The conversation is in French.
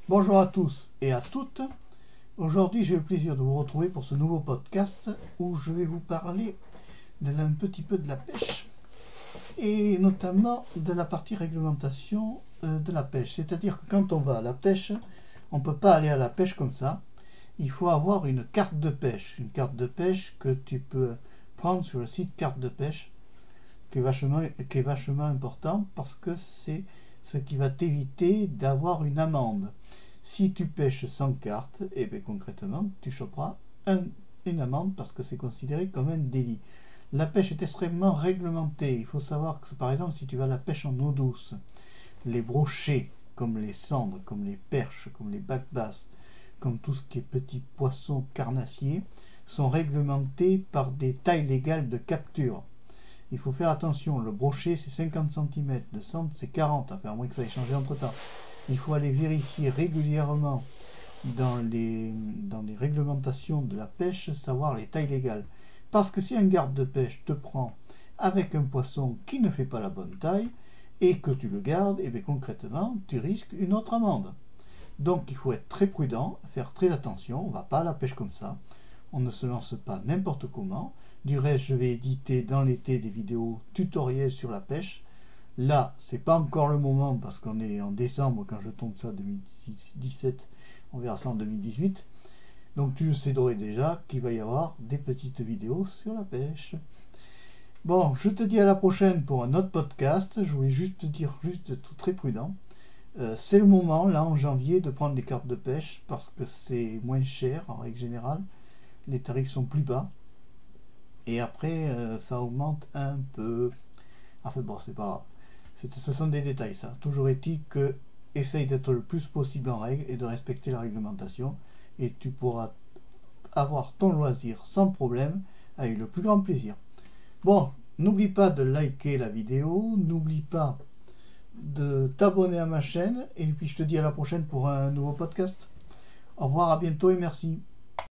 Bonjour à tous et à toutes. Aujourd'hui, j'ai le plaisir de vous retrouver pour ce nouveau podcast où je vais vous parler un petit peu de la pêche et notamment de la partie réglementation de la pêche. C'est-à-dire que quand on va à la pêche, on ne peut pas aller à la pêche comme ça. Il faut avoir une carte de pêche. Une carte de pêche que tu peux prendre sur le site carte de pêche qui est vachement important parce que c'est ce qui va t'éviter d'avoir une amende. Si tu pêches sans carte, et bien concrètement, tu choperas une amende parce que c'est considéré comme un délit. La pêche est extrêmement réglementée. Il faut savoir que, par exemple, si tu vas à la pêche en eau douce, les brochets, comme les cendres, comme les perches, comme les bacs-basses, comme tout ce qui est petits poissons carnassiers, sont réglementés par des tailles légales de capture. Il faut faire attention, le brochet c'est 50 cm, le centre c'est 40, enfin à moins que ça ait changé entre temps. Il faut aller vérifier régulièrement dans les réglementations de la pêche, savoir les tailles légales. Parce que si un garde de pêche te prend avec un poisson qui ne fait pas la bonne taille et que tu le gardes, et bien concrètement tu risques une autre amende. Donc il faut être très prudent, faire très attention, on ne va pas à la pêche comme ça. On ne se lance pas n'importe comment. Du reste, je vais éditer dans l'été des vidéos tutoriels sur la pêche. Là, c'est pas encore le moment parce qu'on est en décembre quand je tourne ça 2017. On verra ça en 2018. Donc tu sais déjà qu'il va y avoir des petites vidéos sur la pêche. Bon, je te dis à la prochaine pour un autre podcast. Je voulais juste te dire d'être très prudent. C'est le moment, là, en janvier, de prendre des cartes de pêche parce que c'est moins cher en règle générale. Les tarifs sont plus bas et après ça augmente un peu. Enfin bon, c'est pas grave. Ce sont des détails ça. Toujours est-il que essaye d'être le plus possible en règle et de respecter la réglementation et tu pourras avoir ton loisir sans problème avec le plus grand plaisir. Bon, n'oublie pas de liker la vidéo, n'oublie pas de t'abonner à ma chaîne et puis je te dis à la prochaine pour un nouveau podcast. Au revoir, à bientôt et merci.